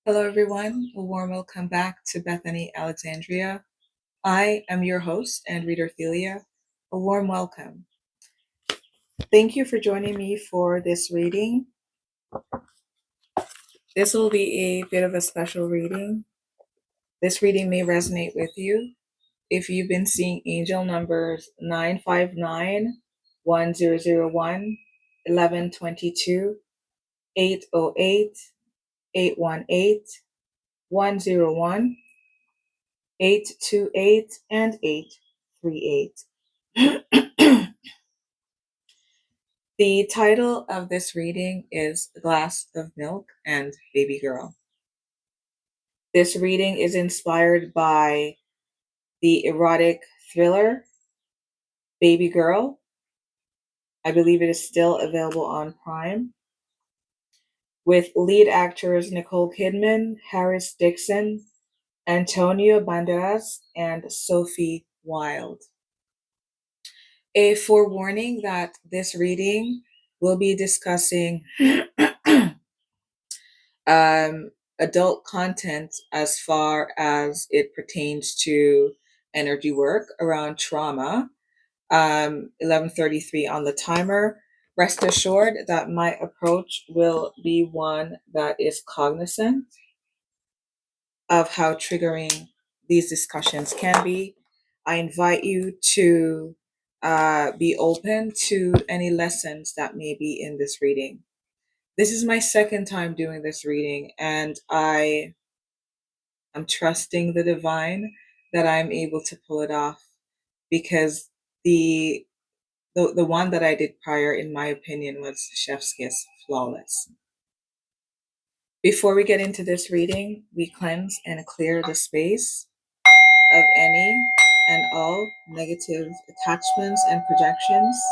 Hello, everyone. A warm welcome back to Bethany Alexandria. I am your host and reader, Thelia. A warm welcome. Thank you for joining me for this reading. This will be a bit of a special reading. This reading may resonate with you if you've been seeing angel numbers 959, 1001, 1122, 808, 818, 101, 828, and 838. The title of this reading is A Glass of Milk and Baby Girl. This reading is inspired by the erotic thriller Baby Girl. I believe it is still available on Prime, with lead actors Nicole Kidman, Harris Dixon, Antonio Banderas, and Sophie Wilde. A forewarning that this reading will be discussing adult content as far as it pertains to energy work around trauma. 11:33 on the timer. Rest assured that my approach will be one that is cognizant of how triggering these discussions can be. I invite you to be open to any lessons that may be in this reading. This is my second time doing this reading, and I'm trusting the divine that I'm able to pull it off, because the one that I did prior, in my opinion, was chef's kiss, flawless. Before we get into this reading, we cleanse and clear the space of any and all negative attachments and projections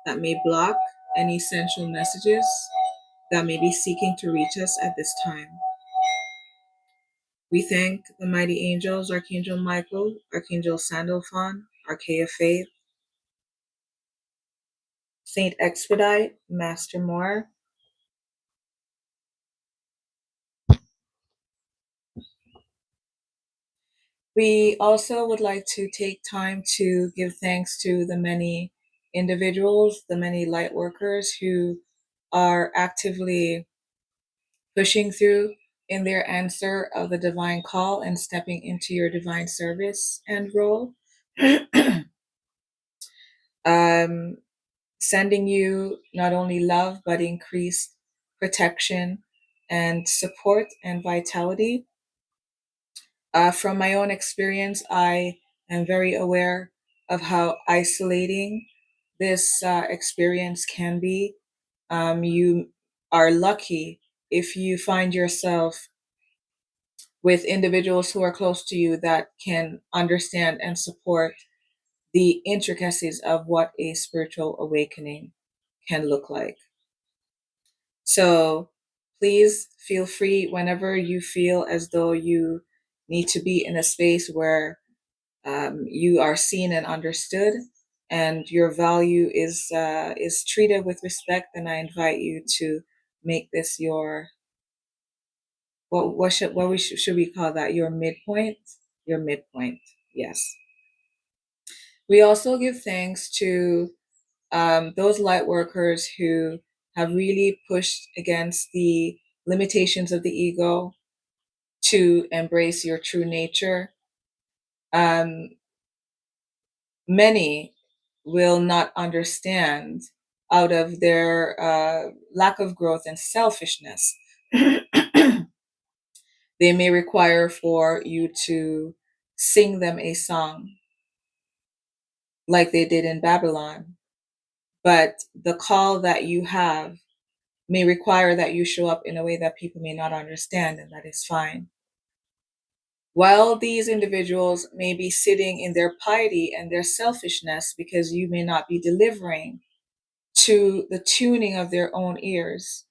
that may block any essential messages that may be seeking to reach us at this time. We thank the mighty angels, Archangel Michael, Archangel Sandalphon, Archea Faith, Saint Expedite, Master Moore. We also would like to take time to give thanks to the many individuals, the many light workers who are actively pushing through in their answer of the divine call and stepping into your divine service and role. Sending you not only love, but increased protection and support and vitality. From my own experience, I am very aware of how isolating this experience can be. You are lucky if you find yourself with individuals who are close to you that can understand and support the intricacies of what a spiritual awakening can look like. So please feel free whenever you feel as though you need to be in a space where you are seen and understood, and your value is treated with respect. Then I invite you to make this your should we call that, your midpoint? Your midpoint, yes. We also give thanks to those light workers who have really pushed against the limitations of the ego to embrace your true nature. Many will not understand, out of their lack of growth and selfishness. They may require for you to sing them a song like they did in Babylon. But the call that you have may require that you show up in a way that people may not understand, and that is fine. While these individuals may be sitting in their piety and their selfishness because you may not be delivering to the tuning of their own ears,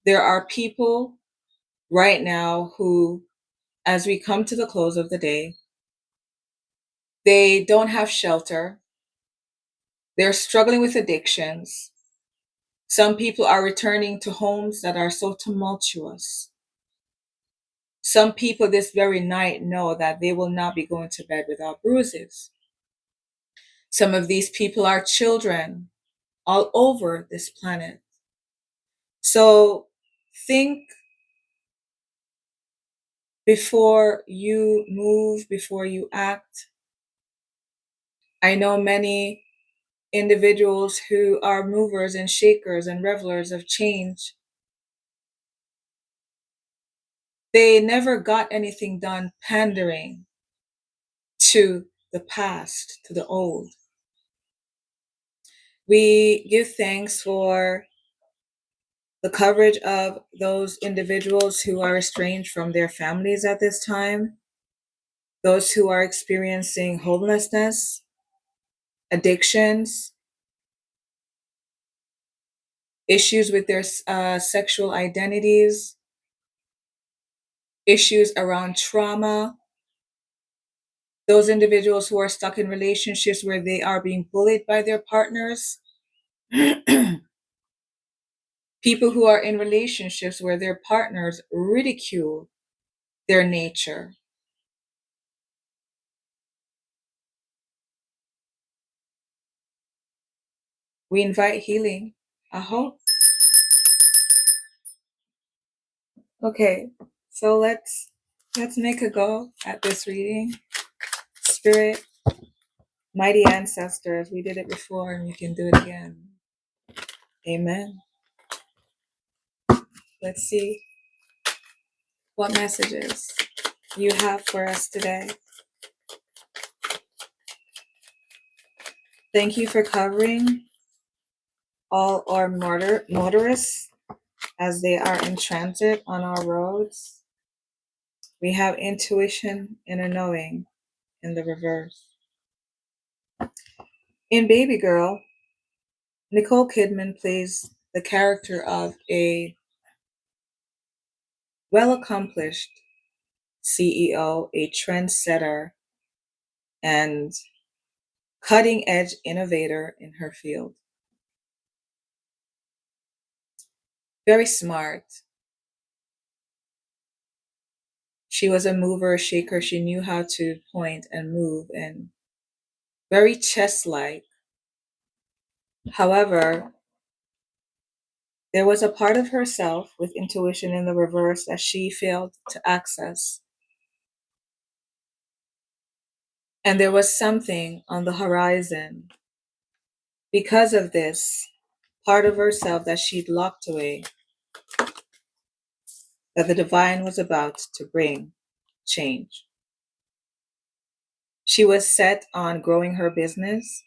there are people right now who, as we come to the close of the day, they don't have shelter. They're struggling with addictions. Some people are returning to homes that are so tumultuous. Some people this very night know that they will not be going to bed without bruises. Some of these people are children all over this planet. So think before you move, before you act. I know many individuals who are movers and shakers and revelers of change. They never got anything done pandering to the past, to the old. We give thanks for the coverage of those individuals who are estranged from their families at this time, those who are experiencing homelessness, addictions, issues with their sexual identities, issues around trauma, those individuals who are stuck in relationships where they are being bullied by their partners, people who are in relationships where their partners ridicule their nature. We invite healing. I hope. Okay, so let's make a go at this reading. Spirit, mighty ancestors, we did it before and we can do it again. Amen. Let's see what messages you have for us today. Thank you for covering all our motorists as they are in transit on our roads. We have intuition and a knowing in the reverse. In Baby Girl, Nicole Kidman plays the character of a well-accomplished CEO, a trendsetter, and cutting-edge innovator in her field. Very smart. She was a mover, a shaker. She knew how to point and move, and very chess-like. However, there was a part of herself with intuition in the reverse that she failed to access. And there was something on the horizon because of this part of herself that she'd locked away, that the divine was about to bring change. She was set on growing her business,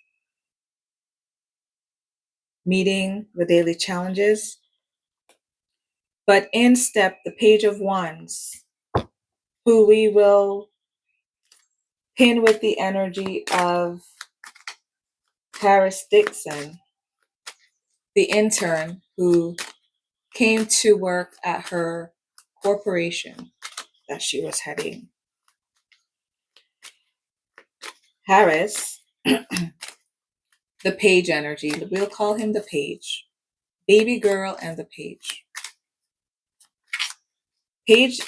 meeting the daily challenges, but in stepped the Page of Wands, who we will pin with the energy of Paris Dixon, the intern who came to work at her corporation that she was heading. Harris, the page energy, we'll call him the page. Baby girl and the page. Page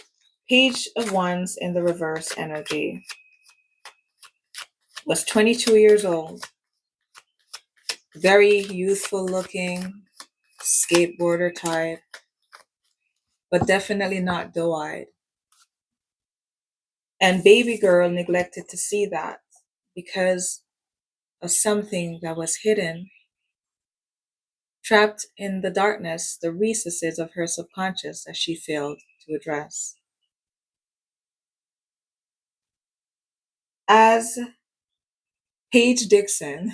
of Wands in the reverse energy was 22 years old, very youthful looking, skateboarder type, but definitely not doe-eyed. And baby girl neglected to see that because of something that was hidden, trapped in the darkness, the recesses of her subconscious that she failed to address. As Paige Dixon,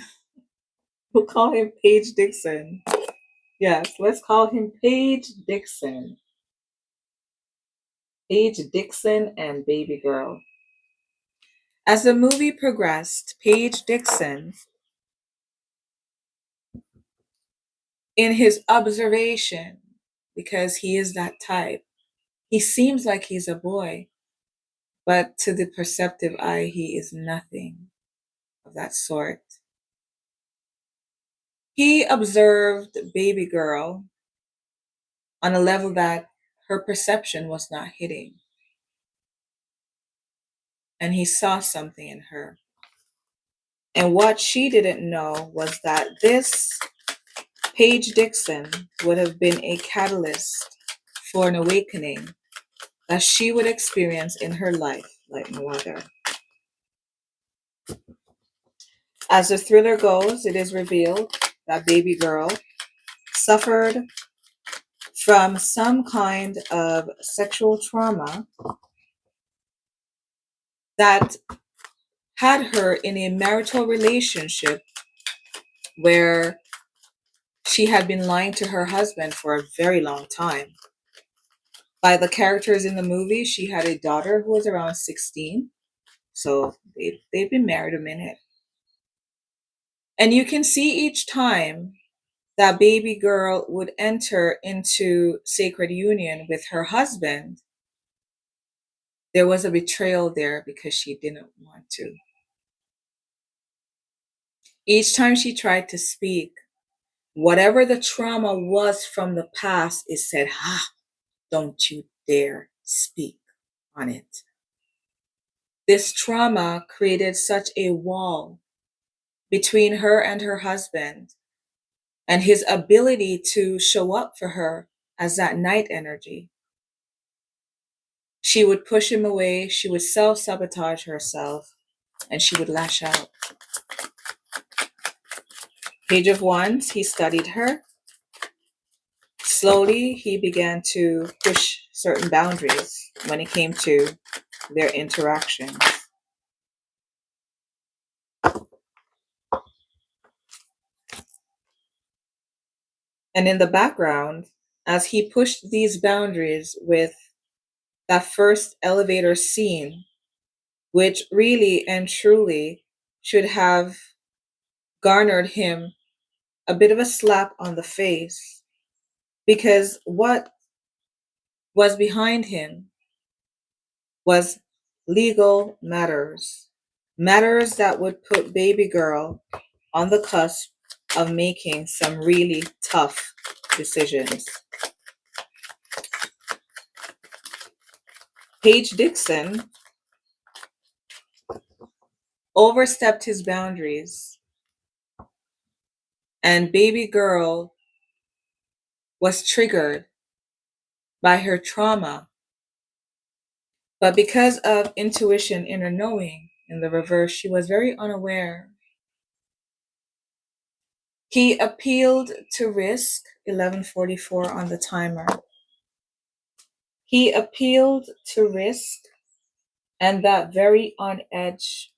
we'll call him Paige Dixon. Yes, let's call him Paige Dixon. Paige Dixon and Baby Girl. As the movie progressed, Paige Dixon, in his observation, because he is that type, he seems like he's a boy, but to the perceptive eye, he is nothing of that sort. He observed Baby Girl on a level that her perception was not hitting. and he saw something in her. And what she didn't know was that this Paige Dixon would have been a catalyst for an awakening that she would experience in her life like no other. As the thriller goes, it is revealed that baby girl suffered from some kind of sexual trauma that had her in a marital relationship where she had been lying to her husband for a very long time. By the characters in the movie, she had a daughter who was around 16. So they've been married a minute. And you can see each time that baby girl would enter into sacred union with her husband, there was a betrayal there because she didn't want to. Each time she tried to speak, whatever the trauma was from the past, it said, don't you dare speak on it. This trauma created such a wall between her and her husband and his ability to show up for her as that night energy. She would push him away, she would self-sabotage herself, and she would lash out. Page of Wands, he studied her. Slowly, he began to push certain boundaries when it came to their interactions. And in the background, as he pushed these boundaries with that first elevator scene, which really and truly should have garnered him a bit of a slap on the face, because what was behind him was legal matters, matters that would put baby girl on the cusp of making some really tough decisions. Paige Dixon overstepped his boundaries, and baby girl was triggered by her trauma. But because of intuition, inner knowing in the reverse, she was very unaware. He appealed to risk, 1144 on the timer. He appealed to risk and that very on edge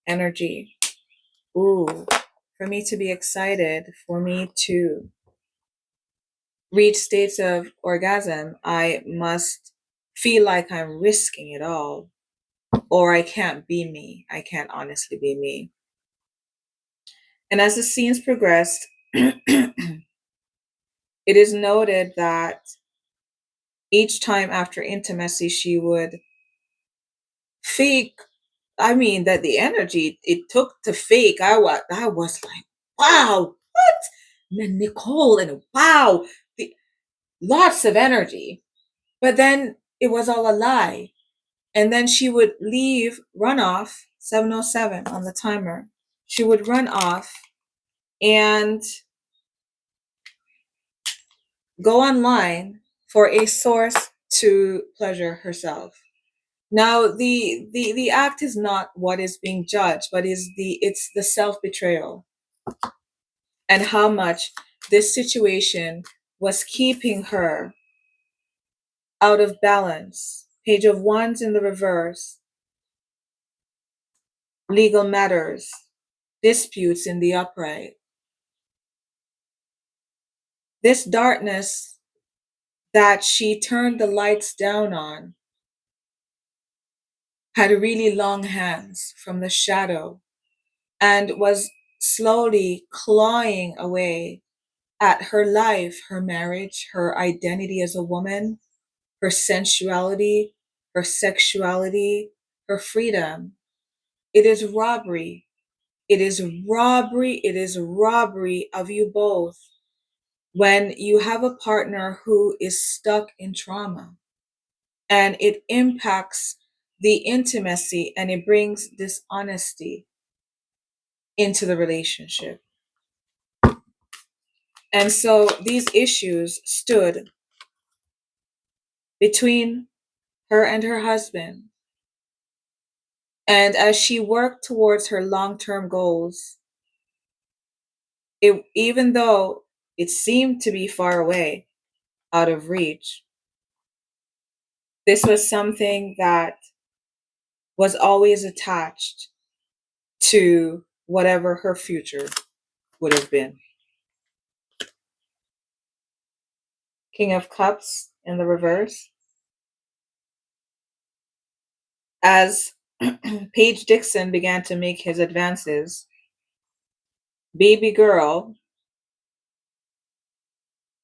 energy. Ooh, for me to be excited, for me to reach states of orgasm, I must feel like I'm risking it all, or I can't be me. I can't honestly be me. And as the scenes progressed, it is noted that each time after intimacy, she would fake. I mean, that the energy it took to fake, I was like, wow, what? And Nicole, and wow, lots of energy. But then it was all a lie. And then she would leave, run off, 707 on the timer. She would run off and go online for a source to pleasure herself. Now, the act is not what is being judged, but it's the self-betrayal and how much this situation was keeping her out of balance. Page of Wands in the reverse, legal matters, disputes in the upright. This darkness that she turned the lights down on had really long hands from the shadow and was slowly clawing away at her life, her marriage, her identity as a woman, her sensuality, her sexuality, her freedom. It is robbery. It is robbery. It is robbery of you both when you have a partner who is stuck in trauma and it impacts the intimacy and it brings dishonesty into the relationship. And so these issues stood between her and her husband. And as she worked towards her long term goals, even though it seemed to be far away, out of reach, this was something that was always attached to whatever her future would have been. King of Cups in the reverse. As Paige Dixon began to make his advances, baby girl,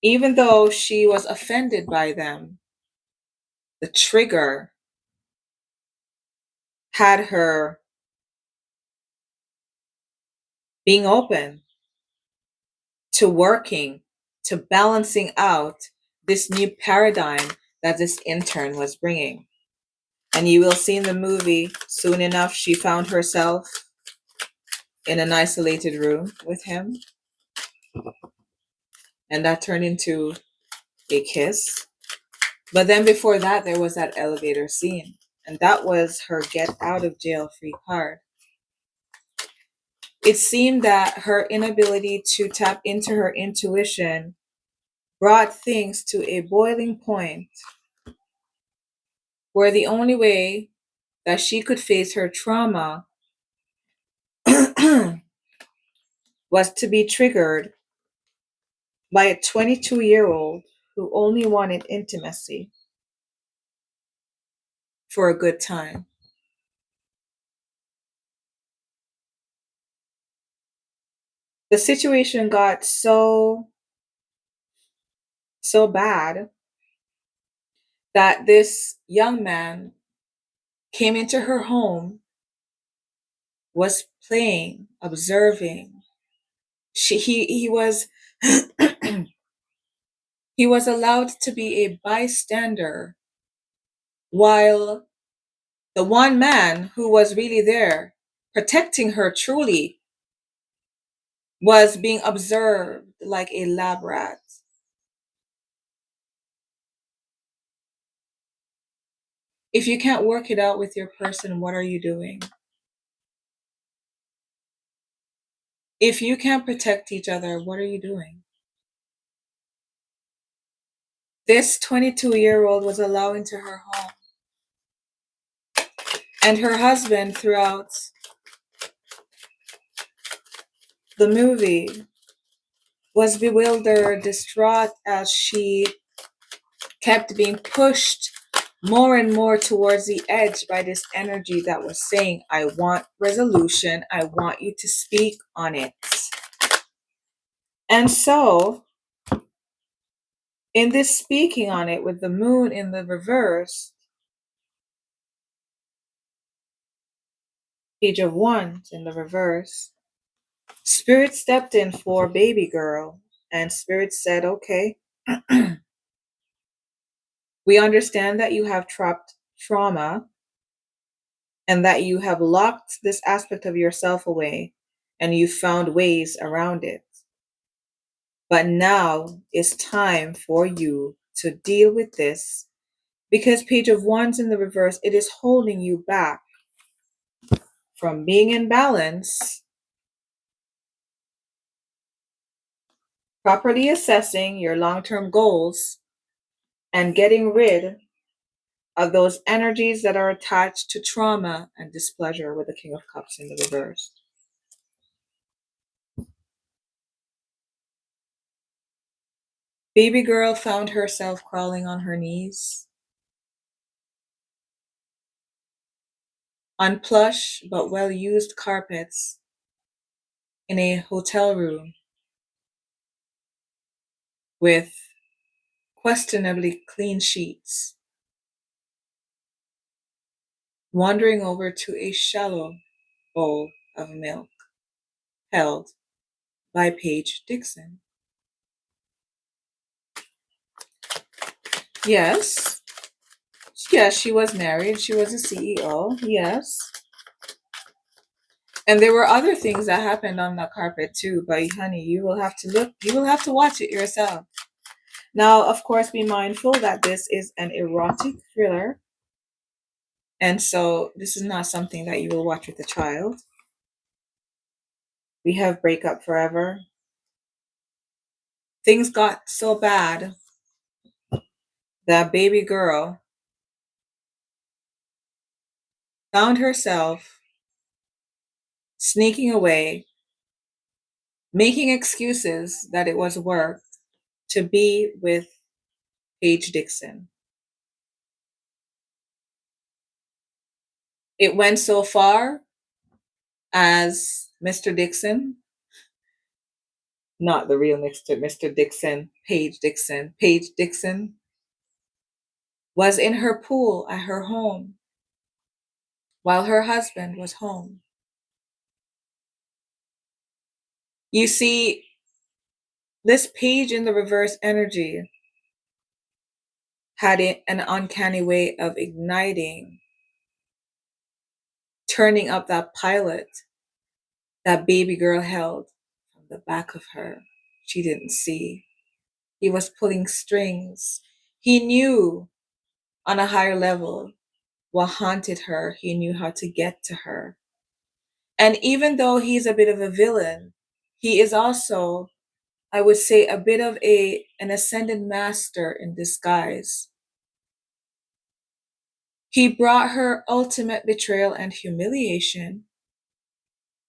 even though she was offended by them, the trigger had her being open to working, to balancing out this new paradigm that this intern was bringing. And you will see in the movie, soon enough, she found herself in an isolated room with him. And that turned into a kiss. But then before that, there was that elevator scene. And that was her get out of jail free card. It seemed that her inability to tap into her intuition brought things to a boiling point where the only way that she could face her trauma was to be triggered by a 22-year-old who only wanted intimacy for a good time. The situation got so bad that this young man came into her home, was playing, observing. He was he was allowed to be a bystander while the one man who was really there protecting her truly was being observed like a lab rat. If you can't work it out with your person, what are you doing? If you can't protect each other, what are you doing? This 22-year-old was allowed into her home. And her husband, throughout the movie, was bewildered, distraught as she kept being pushed more and more towards the edge by this energy that was saying, I want resolution. I want you to speak on it. And so, in this speaking on it with the moon in the reverse, Page of Wands in the reverse, Spirit stepped in for baby girl, and Spirit said, okay, we understand that you have trapped trauma and that you have locked this aspect of yourself away and you found ways around it. But now it's time for you to deal with this because Page of Wands in the reverse, it is holding you back from being in balance, properly assessing your long-term goals, and getting rid of those energies that are attached to trauma and displeasure with the King of Cups in the reverse. Baby girl found herself crawling on her knees on plush but well-used carpets in a hotel room with questionably clean sheets, wandering over to a shallow bowl of milk held by Paige Dixon. Yes, Yes, she was married. She was a CEO. Yes. And there were other things that happened on the carpet too. But honey, you will have to look, you will have to watch it yourself. Now, of course, be mindful that this is an erotic thriller. And so this is not something that you will watch with a child. We have Breakup Forever. Things got so bad that baby girl found herself sneaking away, making excuses that it was work to be with Paige Dixon. It went so far as Mr. Dixon, not the real Mr. Dixon, Paige Dixon was in her pool at her home while her husband was home. You see, this page in the reverse energy had an uncanny way of igniting, turning up that pilot that baby girl held from the back of her. She didn't see. He was pulling strings. He knew on a higher level what haunted her. He knew how to get to her. And even though he's a bit of a villain, he is also, I would say, a bit of an ascended master in disguise. He brought her ultimate betrayal and humiliation,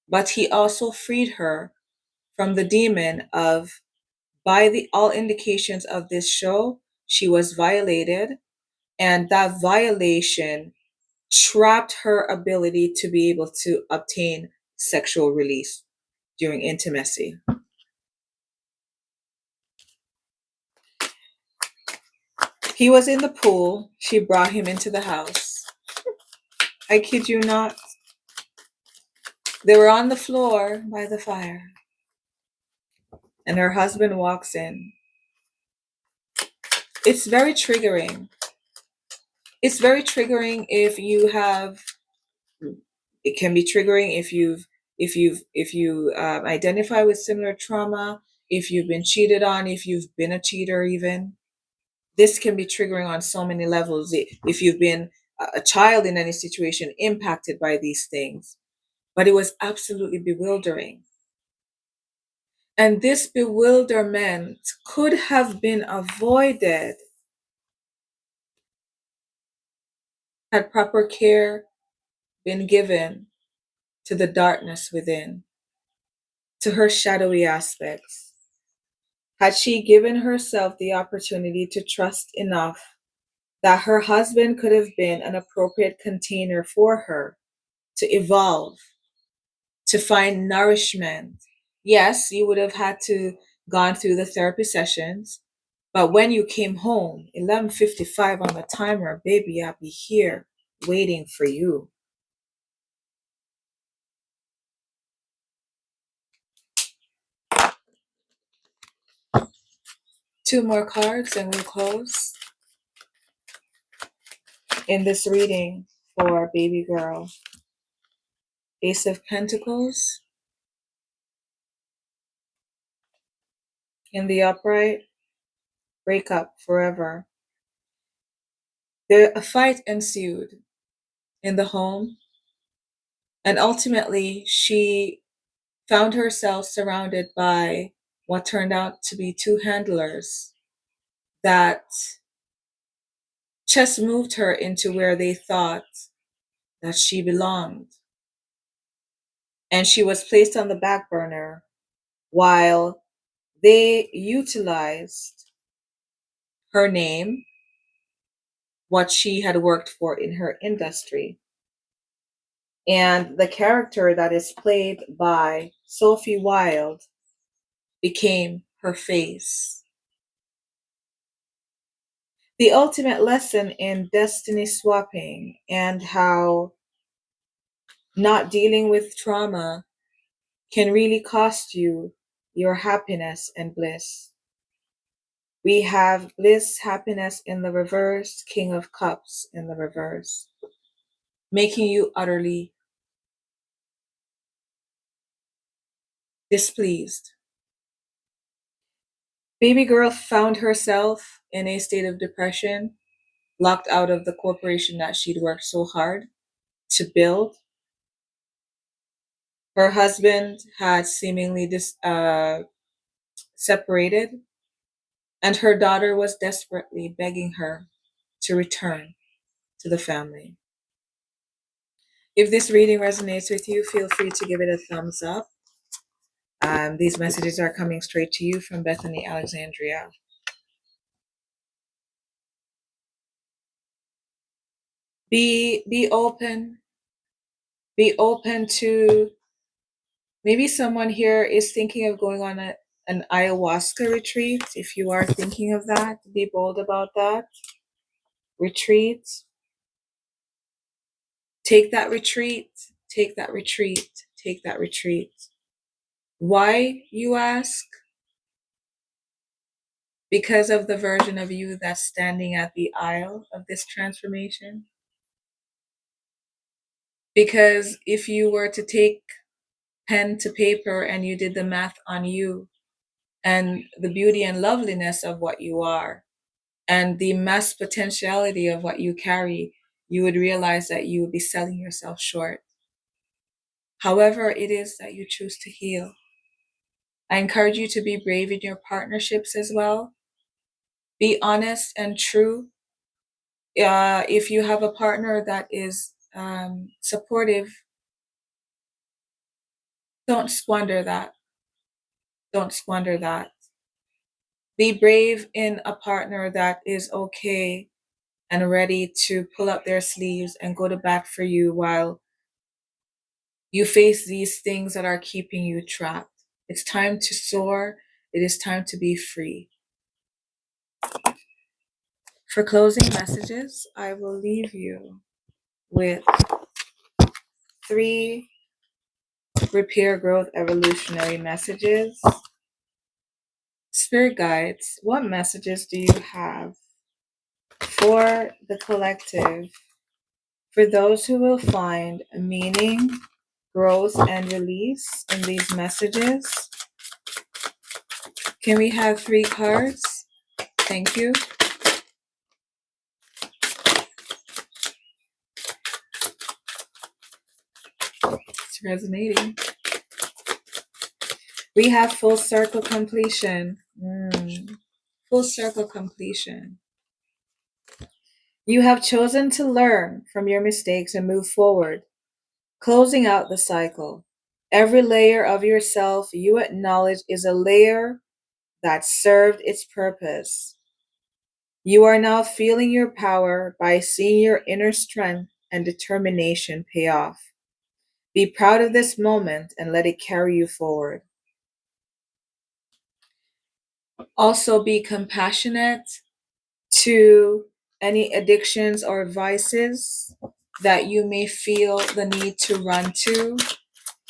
but he also freed her from the demon of, by the all indications of this show, she was violated, and that violation trapped her ability to be able to obtain sexual release during intimacy. He was in the pool. She brought him into the house. I kid you not. They were on the floor by the fire. And her husband walks in. It's very triggering. It's very triggering if you have, it can be triggering if you identify with similar trauma, if you've been cheated on, if you've been a cheater even. This can be triggering on so many levels. If you've been a child in any situation impacted by these things. But it was absolutely bewildering. And this bewilderment could have been avoided had proper care been given to the darkness within, to her shadowy aspects. Had she given herself the opportunity to trust enough that her husband could have been an appropriate container for her to evolve, to find nourishment. Yes, you would have had to gone through the therapy sessions, but when you came home, 11:55 on the timer, baby, I'll be here waiting for you. Two more cards and we'll close in this reading for baby girl. Ace of Pentacles in the upright, breakup forever. There, a fight ensued in the home, and ultimately she found herself surrounded by what turned out to be two handlers that just moved her into where they thought that she belonged. And she was placed on the back burner while they utilized her name, what she had worked for in her industry. And the character that is played by Sophie Wilde became her face. The ultimate lesson in destiny swapping and how not dealing with trauma can really cost you your happiness and bliss. We have bliss, happiness in the reverse, King of Cups in the reverse, making you utterly displeased. Baby girl found herself in a state of depression, locked out of the corporation that she'd worked so hard to build. Her husband had seemingly separated, and her daughter was desperately begging her to return to the family. If this reading resonates with you, feel free to give it a thumbs up. These messages are coming straight to you from Bethany Alexandria. Be open. Be open to, maybe someone here is thinking of going on an ayahuasca retreat. If you are thinking of that, be bold about that. Retreat. Take that retreat. Take that retreat. Take that retreat. Why, you ask? Because of the version of you that's standing at the aisle of this transformation. Because if you were to take pen to paper and you did the math on you and the beauty and loveliness of what you are and the mass potentiality of what you carry, you would realize that you would be selling yourself short. However it is that you choose to heal, I encourage you to be brave in your partnerships as well. Be honest and true. If you have a partner that is supportive, don't squander that. Don't squander that. Be brave in a partner that is okay and ready to pull up their sleeves and go to bat for you while you face these things that are keeping you trapped. It's time to soar. It is time to be free. For closing messages, I will leave you with 3 repair, growth, evolutionary messages. Spirit guides, what messages do you have for the collective, for those who will find meaning, growth, and release in these messages? Can we have 3 cards? Thank you. It's resonating. We have full circle completion. Full circle completion. You have chosen to learn from your mistakes and move forward, closing out the cycle. Every layer of yourself you acknowledge is a layer that served its purpose. You are now feeling your power by seeing your inner strength and determination pay off. Be proud of this moment and let it carry you forward. Also, be compassionate to any addictions or vices that you may feel the need to run to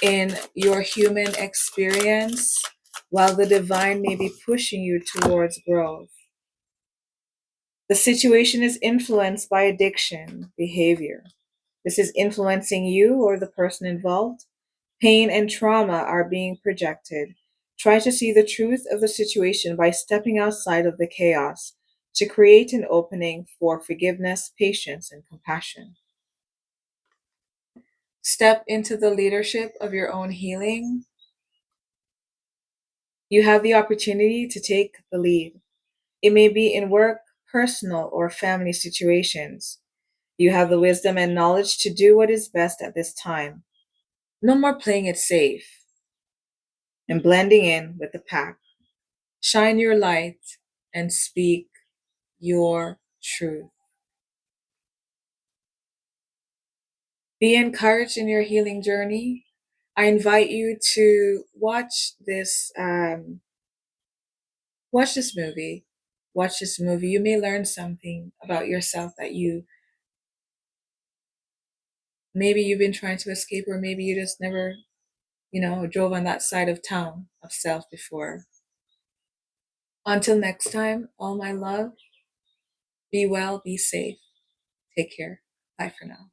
in your human experience, while the divine may be pushing you towards growth. The situation is influenced by addiction behavior. This is influencing you or the person involved. Pain and trauma are being projected. Try to see the truth of the situation by stepping outside of the chaos to create an opening for forgiveness, patience, and compassion. Step into the leadership of your own healing. You have the opportunity to take the lead. It may be in work, personal, or family situations. You have the wisdom and knowledge to do what is best at this time. No more playing it safe and blending in with the pack. Shine your light and speak your truth. Be encouraged in your healing journey. I invite you to watch this movie. Watch this movie. You may learn something about yourself that maybe you've been trying to escape, or maybe you just never, drove on that side of town of self before. Until next time, all my love, be well, be safe, take care. Bye for now.